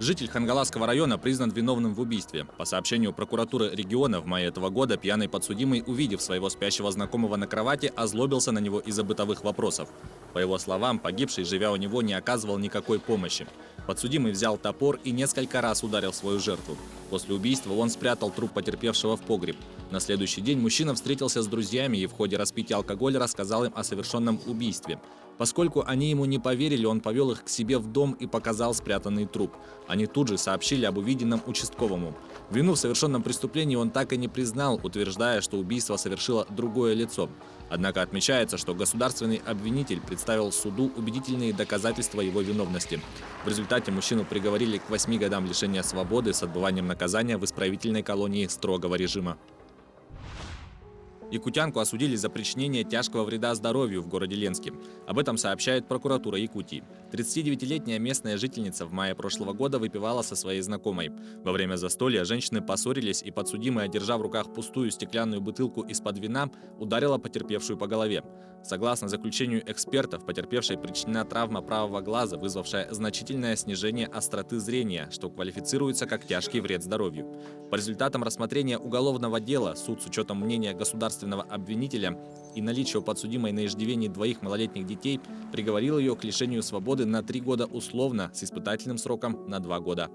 Житель Хангаласского района признан виновным в убийстве. По сообщению прокуратуры региона, в мае этого года пьяный подсудимый, увидев своего спящего знакомого на кровати, озлобился на него из-за бытовых вопросов. По его словам, погибший, живя у него, не оказывал никакой помощи. Подсудимый взял топор и несколько раз ударил свою жертву. После убийства он спрятал труп потерпевшего в погреб. На следующий день мужчина встретился с друзьями и в ходе распития алкоголя рассказал им о совершенном убийстве. Поскольку они ему не поверили, он повел их к себе в дом и показал спрятанный труп. Они тут же сообщили об увиденном участковому. Вину в совершенном преступлении он так и не признал, утверждая, что убийство совершило другое лицо. Однако отмечается, что государственный обвинитель представил суду убедительные доказательства его виновности. В результате мужчину приговорили к 8 годам лишения свободы с отбыванием наказания в исправительной колонии строгого режима. Якутянку осудили за причинение тяжкого вреда здоровью в городе Ленске. Об этом сообщает прокуратура Якутии. 39-летняя местная жительница в мае прошлого года выпивала со своей знакомой. Во время застолья женщины поссорились, и подсудимая, держа в руках пустую стеклянную бутылку из-под вина, ударила потерпевшую по голове. Согласно заключению экспертов, потерпевшей причинена травма правого глаза, вызвавшая значительное снижение остроты зрения, что квалифицируется как тяжкий вред здоровью. По результатам рассмотрения уголовного дела суд с учетом мнения государственного обвинителя и наличия у подсудимой на иждивении двоих малолетних детей приговорил ее к лишению свободы на 3 года условно с испытательным сроком на 2 года.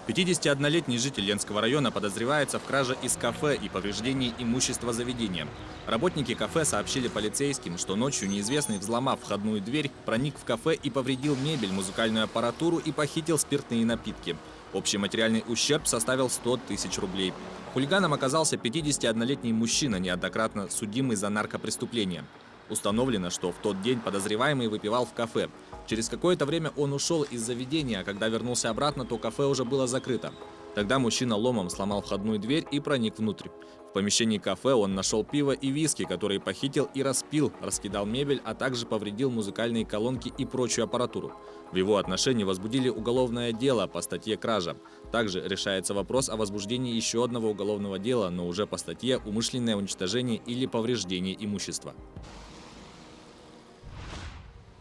51-летний житель Ленского района подозревается в краже из кафе и повреждении имущества заведения. Работники кафе сообщили полицейским, что ночью неизвестный, взломав входную дверь, проник в кафе и повредил мебель, музыкальную аппаратуру и похитил спиртные напитки. Общий материальный ущерб составил 100 тысяч рублей. Хулиганом оказался 51-летний мужчина, неоднократно судимый за наркопреступления. Установлено, что в тот день подозреваемый выпивал в кафе. Через какое-то время он ушел из заведения, а когда вернулся обратно, то кафе уже было закрыто. Тогда мужчина ломом сломал входную дверь и проник внутрь. В помещении кафе он нашел пиво и виски, которые похитил и распил, раскидал мебель, а также повредил музыкальные колонки и прочую аппаратуру. В его отношении возбудили уголовное дело по статье «Кража». Также решается вопрос о возбуждении еще одного уголовного дела, но уже по статье «Умышленное уничтожение или повреждение имущества».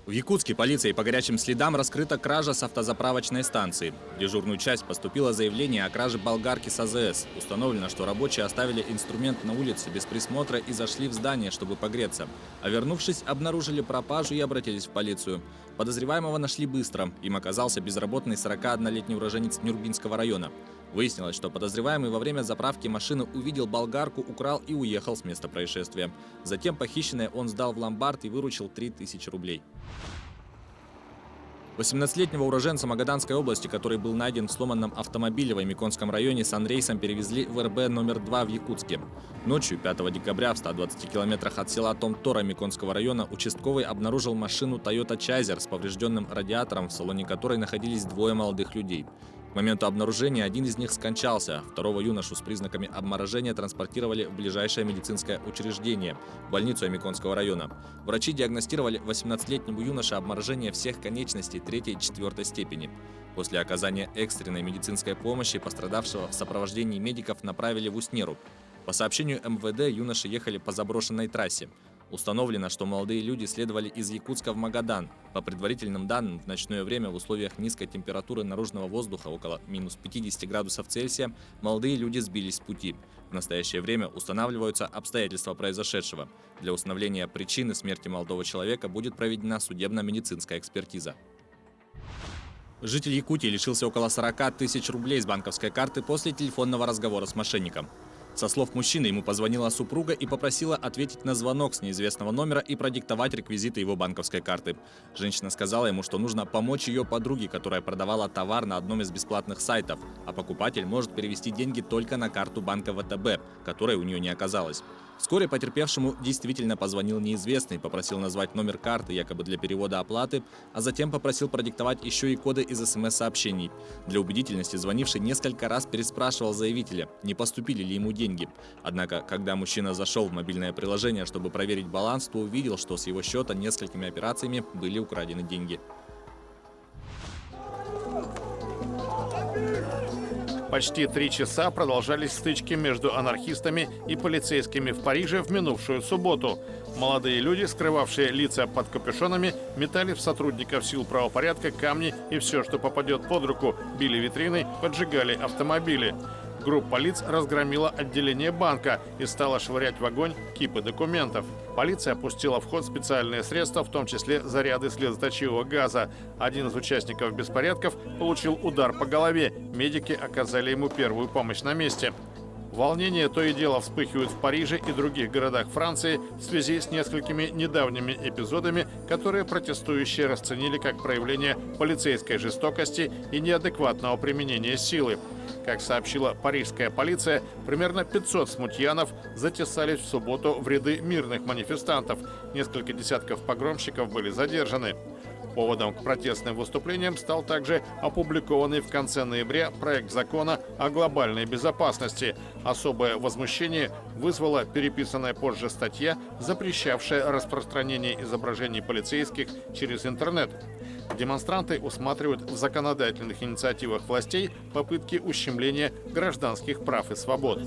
В Якутске полицией по горячим следам раскрыта кража с автозаправочной станции. В дежурную часть поступило заявление о краже болгарки с АЗС. Установлено, что рабочие оставили инструмент на улице без присмотра и зашли в здание, чтобы погреться. А вернувшись, обнаружили пропажу и обратились в полицию. Подозреваемого нашли быстро. Им оказался безработный 41-летний уроженец Нюрбинского района. Выяснилось, что подозреваемый во время заправки машины увидел болгарку, украл и уехал с места происшествия. Затем похищенное он сдал в ломбард и выручил 3000 рублей. 18-летнего уроженца Магаданской области, который был найден в сломанном автомобиле в Аймиконском районе, санрейсом перевезли в РБ номер 2 в Якутске. Ночью 5 декабря в 120 километрах от села Томтор Аймиконского района участковый обнаружил машину Toyota Chaser с поврежденным радиатором, в салоне которой находились двое молодых людей. К моменту обнаружения один из них скончался, второго юношу с признаками обморожения транспортировали в ближайшее медицинское учреждение – больницу Аймиконского района. Врачи диагностировали 18-летнему юноше обморожение всех конечностей 3 и 4 степени. После оказания экстренной медицинской помощи пострадавшего в сопровождении медиков направили в Уснеру. По сообщению МВД, юноши ехали по заброшенной трассе. Установлено, что молодые люди следовали из Якутска в Магадан. По предварительным данным, в ночное время в условиях низкой температуры наружного воздуха около минус 50 градусов Цельсия молодые люди сбились с пути. В настоящее время устанавливаются обстоятельства произошедшего. Для установления причины смерти молодого человека будет проведена судебно-медицинская экспертиза. Житель Якутии лишился около 40 тысяч рублей с банковской карты после телефонного разговора с мошенником. Со слов мужчины, ему позвонила супруга и попросила ответить на звонок с неизвестного номера и продиктовать реквизиты его банковской карты. Женщина сказала ему, что нужно помочь ее подруге, которая продавала товар на одном из бесплатных сайтов, а покупатель может перевести деньги только на карту банка ВТБ, которой у нее не оказалось. Вскоре потерпевшему действительно позвонил неизвестный, попросил назвать номер карты, якобы для перевода оплаты, а затем попросил продиктовать еще и коды из СМС-сообщений. Для убедительности звонивший несколько раз переспрашивал заявителя, не поступили ли ему деньги. Однако, когда мужчина зашел в мобильное приложение, чтобы проверить баланс, то увидел, что с его счета несколькими операциями были украдены деньги. Почти 3 часа продолжались стычки между анархистами и полицейскими в Париже в минувшую субботу. Молодые люди, скрывавшие лица под капюшонами, метали в сотрудников сил правопорядка камни и все, что попадет под руку, били витрины, поджигали автомобили. Группа лиц разгромила отделение банка и стала швырять в огонь кипы документов. Полиция пустила в ход специальные средства, в том числе заряды слезоточивого газа. Один из участников беспорядков получил удар по голове. Медики оказали ему первую помощь на месте. Волнения то и дело вспыхивают в Париже и других городах Франции в связи с несколькими недавними эпизодами, которые протестующие расценили как проявление полицейской жестокости и неадекватного применения силы. Как сообщила парижская полиция, примерно 500 смутьянов затесались в субботу в ряды мирных манифестантов. Несколько десятков погромщиков были задержаны. Поводом к протестным выступлениям стал также опубликованный в конце ноября проект закона о глобальной безопасности. Особое возмущение вызвала переписанная позже статья, запрещавшая распространение изображений полицейских через интернет. Демонстранты усматривают в законодательных инициативах властей попытки ущемления гражданских прав и свобод.